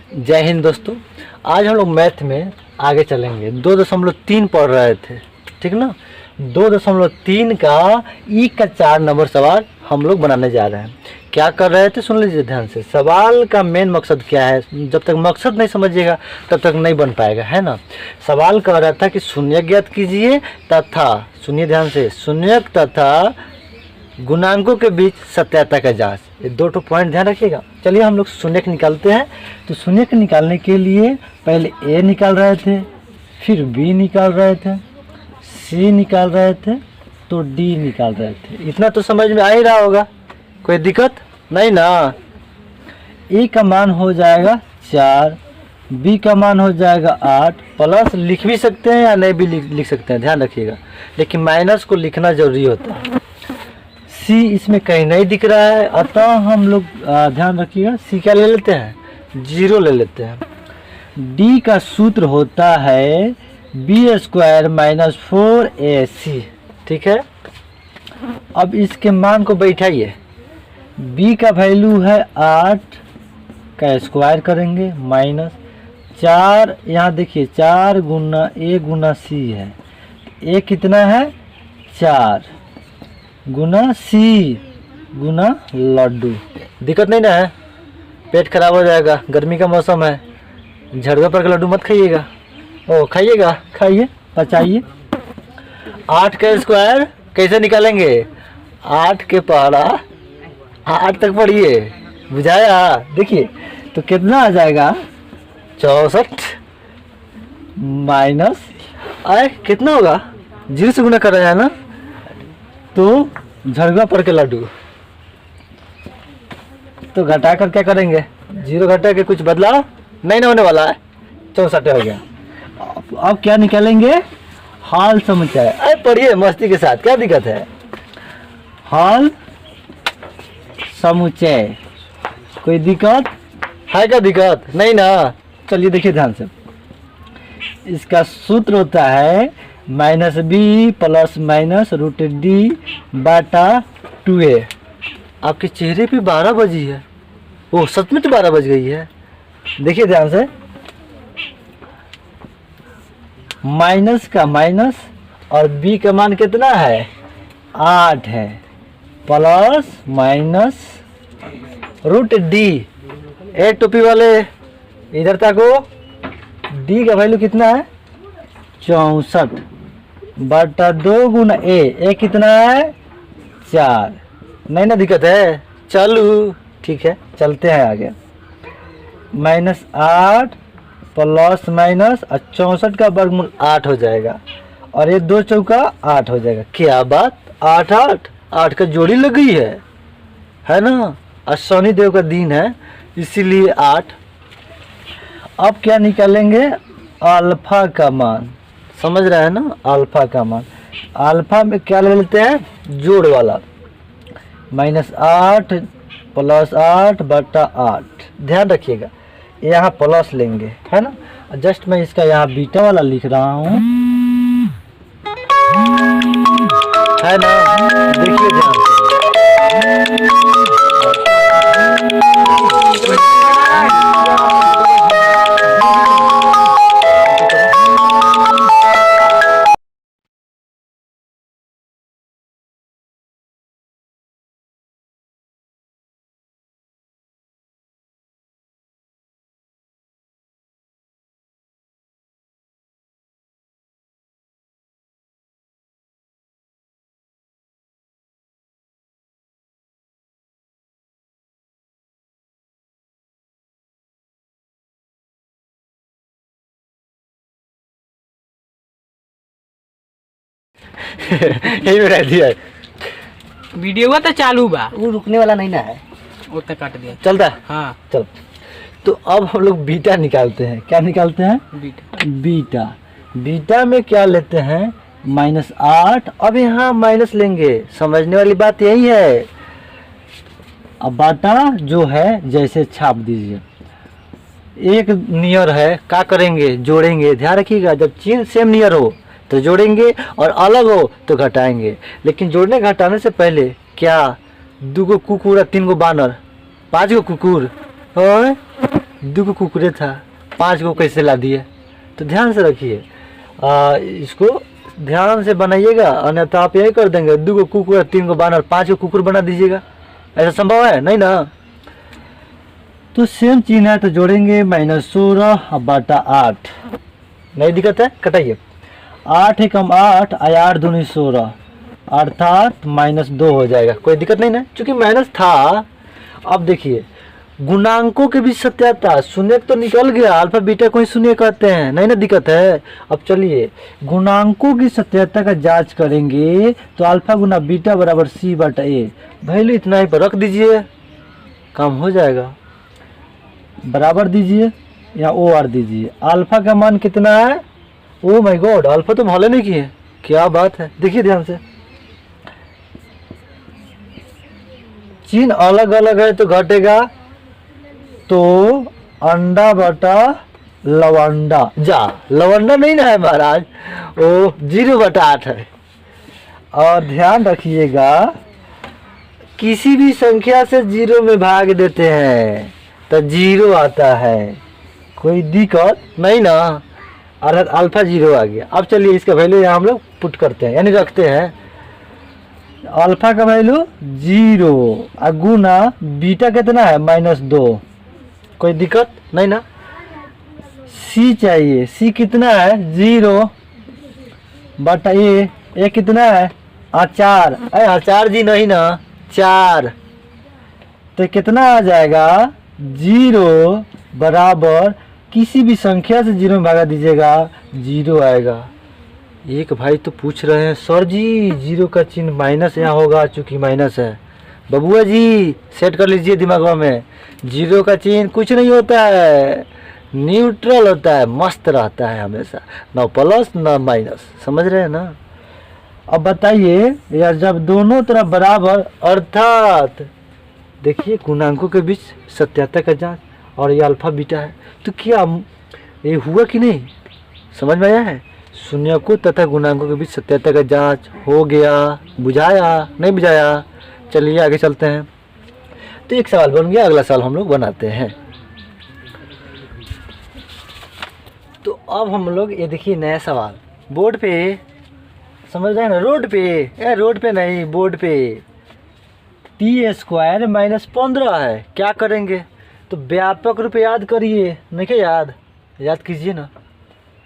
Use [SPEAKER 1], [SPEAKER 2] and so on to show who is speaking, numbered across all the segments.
[SPEAKER 1] जय हिंद दोस्तों। आज हम लोग मैथ में आगे चलेंगे। 2.3 पढ़ रहे थे, ठीक ना। 2.3 का ई का 4 नंबर सवाल हम लोग बनाने जा रहे हैं। क्या कर रहे थे सुन लीजिए ध्यान से। सवाल का मेन मकसद क्या है, जब तक मकसद नहीं समझिएगा तब तक नहीं बन पाएगा, है ना। सवाल कह रहा था कि शून्य ज्ञात कीजिए तथा, सुनिए ध्यान से, शून्यक तथा गुणांकों के बीच सत्यता का जांच। ये 2 पॉइंट ध्यान रखिएगा। चलिए हम लोग शून्यक निकालते हैं। तो शून्यक निकालने के लिए पहले ए निकाल रहे थे, फिर बी निकाल रहे थे, सी निकाल रहे थे, तो डी निकाल रहे थे। इतना तो समझ में आ ही रहा होगा, कोई दिक्कत नहीं ना। ए का मान हो जाएगा 4, बी का मान हो जाएगा 8, प्लस लिख भी सकते हैं या नहीं भी लिख सकते हैं, ध्यान रखिएगा। लेकिन माइनस को लिखना जरूरी होता है। सी इसमें कहीं नहीं दिख रहा है, अतः हम लोग ध्यान रखिएगा, सी क्या ले लेते हैं, 0 ले लेते हैं। डी का सूत्र होता है b² - 4ac, ठीक है। अब इसके मान को बैठाइए। b का वैल्यू है 8 का स्क्वायर करेंगे माइनस 4, यहाँ देखिए 4 गुना a गुना c है। a कितना है 4 गुना c गुना लड्डू। दिक्कत नहीं ना है, पेट खराब हो जाएगा, गर्मी का मौसम है, झड़गा पर का लड्डू मत खाइएगा। ओ खाइएगा, खाइए, पचाइए। 8 का स्क्वायर कैसे निकालेंगे, 8 के पहाड़ा 8 तक पढ़िए, बुझाया। देखिए तो कितना आ जाएगा 64 माइनस आए कितना होगा, 0 से गुना कर रहे हैं ना, तो झड़गा पर के लड्डू। तो घटा कर क्या करेंगे, 0 घटा के कुछ बदलाव नहीं ना होने वाला है, 64 हो गया। अब क्या निकालेंगे, हाल समुच्चय। अरे पढ़िए मस्ती के साथ, क्या दिक्कत है। हाल समुच्चय, कोई दिक्कत है क्या, दिक्कत नहीं ना। चलिए देखिए ध्यान से, इसका सूत्र होता है -b + -√d/2a। आपके चेहरे पे 12 बजी है, वो सच में तो 12 बज गई है। देखिए ध्यान से, माइनस का माइनस और b का मान कितना है 8 है, प्लस माइनस √d। एक टोपी वाले इधर तक हो, d का वैल्यू कितना है 64/2 गुना a कितना है 4। नहीं ना दिक्कत है, चलो ठीक है चलते हैं आगे। -8 प्लस माइनस 64 का वर्गमूल 8 हो जाएगा, और ये 2 चौका 8 हो जाएगा। क्या बात, 8 8 8 का जोड़ी लग गई है ना। आज शनि देव का दिन है इसीलिए 8। अब क्या निकालेंगे, अल्फा का मान, समझ रहे हैं ना, अल्फा का मान। अल्फा में क्या ले लेते हैं, जोड़ वाला, -8 + 8/8। ध्यान रखिएगा यहाँ प्लस लेंगे, है ना। जस्ट मैं इसका यहाँ बीटा वाला लिख रहा हूँ, है ना। देखिए ध्यान से, यही में रह दिया है।
[SPEAKER 2] वीडियो तो चालू बा,
[SPEAKER 1] वो रुकने वाला नहीं ना है,
[SPEAKER 2] वो तो काट दिया,
[SPEAKER 1] चलता है।
[SPEAKER 2] हाँ
[SPEAKER 1] चल, तो अब हम लोग बीटा निकालते हैं। क्या निकालते हैं, बीटा। बीटा में क्या लेते हैं, -8। अब यहाँ माइनस लेंगे, समझने वाली बात यही है। अब बाटा जो है जैसे छाप दीजिए, एक नियर है, क्या करेंगे, जोड़ेंगे। ध्यान रखिएगा, जब चीज सेम नियर हो तो जोड़ेंगे और अलग हो तो घटाएंगे। लेकिन जोड़ने घटाने से पहले क्या 2 गो कुकुर, 3 गो बानर, 5 गो कुकुर, दो को कुकुरे था, 5 को कैसे ला दिए। तो ध्यान से रखिए, इसको ध्यान से बनाइएगा, अन्यथा आप यही कर देंगे 2 को कुकुर, 3 को बानर, 5 को कुकुर बना दीजिएगा। ऐसा संभव है नहीं ना। तो सेम चीज है, तो जोड़ेंगे -16 बटा 8। नहीं दिक्कत है, कटाइए। 8 एकम 8 और 8 दूनी 16 अर्थात -2 हो जाएगा। कोई दिक्कत नहीं ना, क्योंकि माइनस था। अब देखिए गुणांकों के बीच सत्याता, शून्य तो निकल गया, अल्फा बीटा को ही शून्य कहते हैं, नहीं ना दिक्कत है। अब चलिए गुणांकों की सत्याता का जांच करेंगे, तो अल्फा गुना बीटा बराबर C बटा A, वैल्यू इतना ही पर रख दीजिए, काम हो जाएगा। बराबर दीजिए या OR दीजिए। अल्फा का मान कितना है? ओ माय गॉड, अल्फा तो भले नहीं किए, क्या बात है। देखिए ध्यान से, चिन्ह अलग अलग है तो घटेगा, तो अंडा बटा लवंडा, जा लवंडा नहीं ना है महाराज, ओ 0 बटा 8 है। और ध्यान रखिएगा, किसी भी संख्या से 0 में भाग देते हैं तो 0 आता है, कोई दिक्कत नहीं ना। अर्थात अल्फा 0 आ गया। अब चलिए इसका वैल्यू यहाँ हम लोग पुट करते हैं, यानी रखते हैं। अल्फा का वैल्यू 0 और गुना बीटा कितना है -2, कोई दिक्कत नहीं ना। C चाहिए, C कितना है 0 बटा A कितना है 4, अरे 4 नहीं ना 4, तो कितना आ जाएगा 0 बराबर किसी भी संख्या से 0 में भागा दीजिएगा 0 आएगा। एक भाई तो पूछ रहे हैं सर जी 0 का चिन्ह माइनस यहाँ होगा, चूंकि माइनस है। बबुआ जी सेट कर लीजिए दिमाग में, 0 का चिन्ह कुछ नहीं होता है, न्यूट्रल होता है, मस्त रहता है हमेशा, ना प्लस ना माइनस, समझ रहे हैं ना। अब बताइए यार, जब दोनों तरफ बराबर, अर्थात देखिए गुणांकों के बीच सत्याता का जांच, और ये अल्फा बीटा है, तो क्या ये हुआ कि नहीं, समझ में आया है। शून्यकों तथा गुणांकों के बीच सत्याता का जांच हो गया, बुझाया नहीं बुझाया। चलिए आगे चलते हैं। तो एक सवाल बन गया, अगला सवाल हम लोग बनाते हैं। तो अब हम लोग ये देखिए नया सवाल बोर्ड पे, समझ रहे हैं ना, रोड पे, रोड पे नहीं बोर्ड पे, t² -15 है, क्या करेंगे। तो व्यापक रूप याद करिए, नहीं क्या याद कीजिए ना।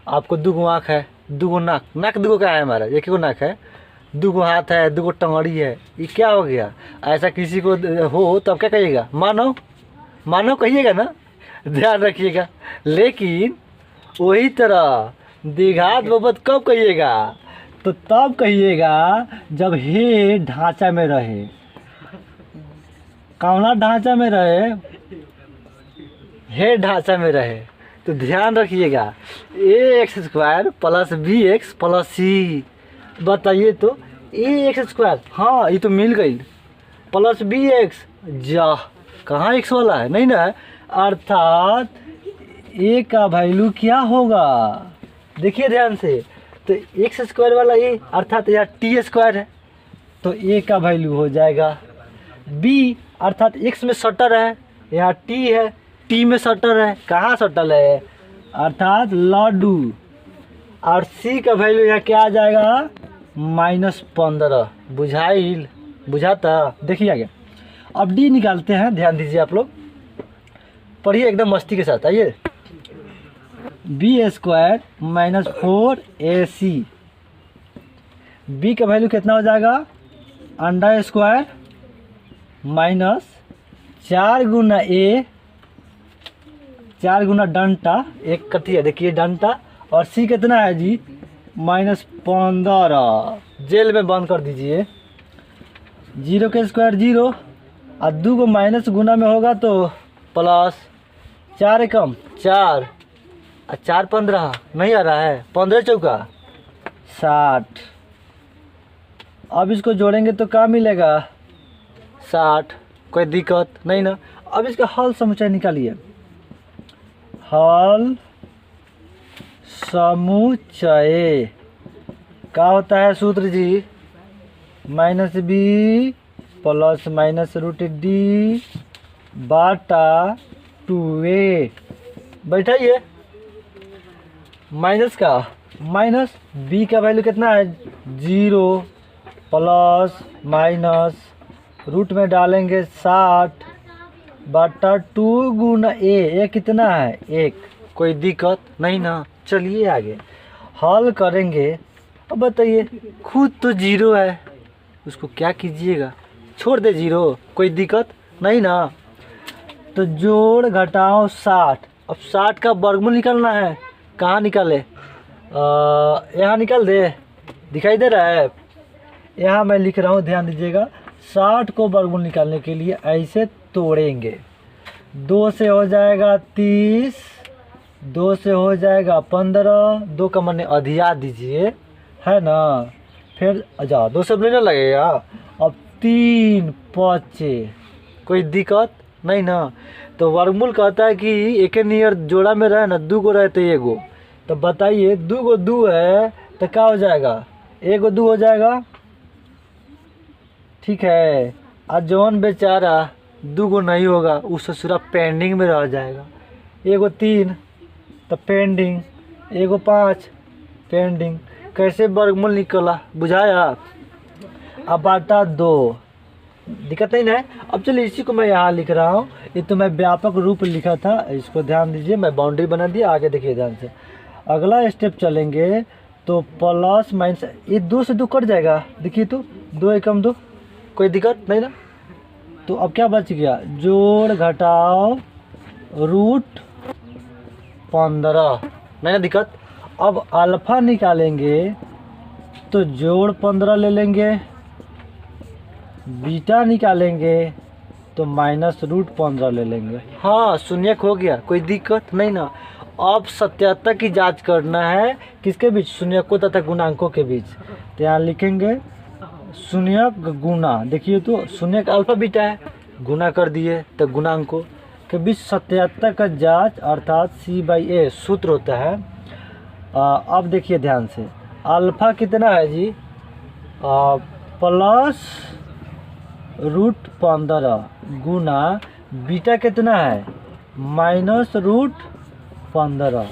[SPEAKER 1] आपको 2 आँख है, 2 नाक 2 क्या है हमारा, एक ही नाक है, 2 हाथ है, 2 टंगड़ी है, ये क्या हो गया। ऐसा किसी को हो तब क्या कहिएगा, मानो कहिएगा ना, ध्यान रखिएगा। लेकिन वही तरह द्विघात बहुपद कब कहिएगा, तो तब कहिएगा जब हे ढांचा में रहे। कौना ढांचा में रहे, हे ढांचा में रहे। तो ध्यान रखिएगा, ax² + bx + c, बताइए तो ax², हाँ ये तो मिल गई, + bx, जा कहाँ x वाला है, नहीं ना है। अर्थात a का वैल्यू क्या होगा, देखिए ध्यान से, तो x² वाला a, अर्थात यहाँ t² है, तो a का वैल्यू हो जाएगा b, अर्थात x में सटर है, यहाँ t है, t में सटर है, कहाँ सटल है, अर्थात लड्डू। और c का वैल्यू यहाँ क्या आ जाएगा -15, बुझाता। देखिए आगे, अब d निकालते हैं, ध्यान दीजिए आप लोग, पढ़िए एकदम मस्ती के साथ। आइए, b² -4ac, b का वैल्यू कितना हो जाएगा, अंडा² माइनस 4 गुना a, 4 गुना डंटा, एक कथी है देखिए डंटा, और c कितना है जी -15, जेल में बंद कर दीजिए। 0 के स्क्वायर 0, और 2 को माइनस गुना में होगा तो प्लस, 4 एकम 4, और 4 15 नहीं आ रहा है, 15 चौका 60। अब इसको जोड़ेंगे तो क्या मिलेगा 60, कोई दिक्कत नहीं ना। अब इसका हल समुच्चय निकालिए, हल समुच्चय क्या होता है सूत्र जी, -b + -√d बटा 2a बैठाइए। माइनस का माइनस बी का वैल्यू कितना है 0 प्लस माइनस रूट में डालेंगे 60 बटा 2 गुना ए कितना है 1। कोई दिक्कत नहीं ना। चलिए आगे हल करेंगे। अब बताइए खुद तो 0 है, उसको क्या कीजिएगा, छोड़ दे 0, कोई दिक्कत नहीं ना। तो जोड़ घटाओ 60। अब 60 का वर्गमूल निकालना है, कहाँ निकाले, यहाँ निकाल दे, दिखाई दे रहा है। यहाँ मैं लिख रहा हूँ, ध्यान दीजिएगा। 60 को वर्गमूल निकालने के लिए ऐसे तोड़ेंगे। 2 से हो जाएगा 30, 2 से हो जाएगा 15, 2 का माने अधिया दीजिए, है ना। फिर अच्छा 2 से नहीं ना लगेगा। अब 3 5, कोई दिक्कत नहीं ना। तो वर्गमूल कहता है कि एक नियर जोड़ा में रहे ना, 2 गो रहे तो 1 गो। तो बताइए 2 गो 2 है तो क्या हो जाएगा, 1 गो 2 हो जाएगा, ठीक है। आज जौन बेचारा 2 गो नहीं होगा, उस ससुरा पेंडिंग में रह जाएगा। 1 गो 3 तो पेंडिंग, 1 गो 5 पेंडिंग। कैसे वर्गमूल निकला, बुझाया। अब बाटा 2, दिक्कत नहीं ना। अब चलिए इसी को मैं यहाँ लिख रहा हूँ। ये तो मैं व्यापक रूप लिखा था, इसको ध्यान दीजिए। मैं बाउंड्री बना दिया, आगे देखिए ध्यान से। अगला स्टेप चलेंगे तो प्लस माइनस, ये 2 से 2 कट जाएगा, देखिए तो 2 एकम 2, कोई दिक्कत नहीं ना। तो अब क्या बच गया, जोड़ घटाओ रूट 15, नहीं ना दिक्कत। अब अल्फा निकालेंगे तो जोड़ 15 ले लेंगे, बीटा निकालेंगे तो माइनस रूट 15 ले लेंगे। हाँ शून्यक हो गया, कोई दिक्कत नहीं ना। अब सत्यात्मक की जांच करना है, किसके बीच, शून्यकों तथा गुणांकों के बीच। तो यहाँ लिखेंगे शून्यक गुना, देखिए तो शून्यक अल्फा बीटा है, गुना कर दिए तो गुणांकों के बीच सत्यात्मक का जांच अर्थात C/A सूत्र होता है। अब देखिए ध्यान से, अल्फा कितना है जी, प्लस रूट 15 गुना बीटा कितना है माइनस रूट 15,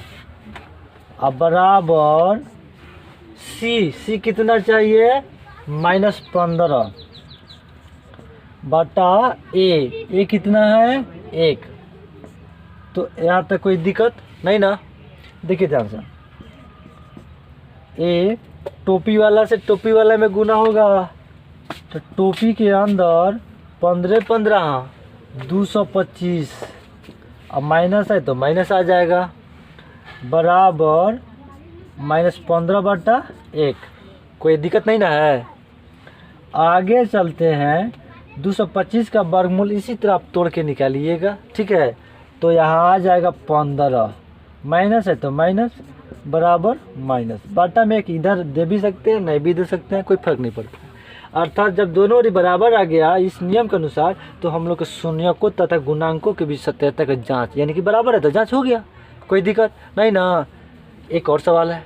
[SPEAKER 1] अब बराबर सी कितना चाहिए -15 बटा ए कितना है 1। तो यहाँ तक कोई दिक्कत नहीं ना। देखिए ध्यान से, ए टोपी वाला से टोपी वाला में गुना होगा, तो टोपी के अंदर 15 15 225, अब माइनस है तो माइनस आ जाएगा, बराबर -15 बटा 1, कोई दिक्कत नहीं ना है। आगे चलते हैं, 225 का वर्गमूल इसी तरह आप तोड़ के निकालिएगा, ठीक है। तो यहाँ आ जाएगा 15, माइनस है तो माइनस, बराबर माइनस, बाटा में एक इधर दे भी सकते हैं, नहीं भी दे सकते हैं, कोई फर्क नहीं पड़ता। अर्थात जब दोनों ओर बराबर आ गया इस नियम के अनुसार, तो हम लोग के शून्यकों तथा गुणांकों के बीच सत्यता का जांच, यानी कि बराबर है तो जांच हो गया, कोई दिक्कत नहीं ना। एक और सवाल है,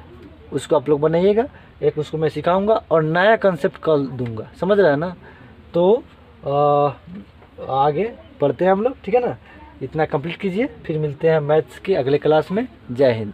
[SPEAKER 1] उसको आप लोग बनाइएगा, एक उसको मैं सिखाऊंगा और नया कंसेप्ट कल दूंगा, समझ रहे हैं ना। तो आगे पढ़ते हैं हम लोग, ठीक है ना। इतना कंप्लीट कीजिए, फिर मिलते हैं मैथ्स के अगले क्लास में। जय हिंद।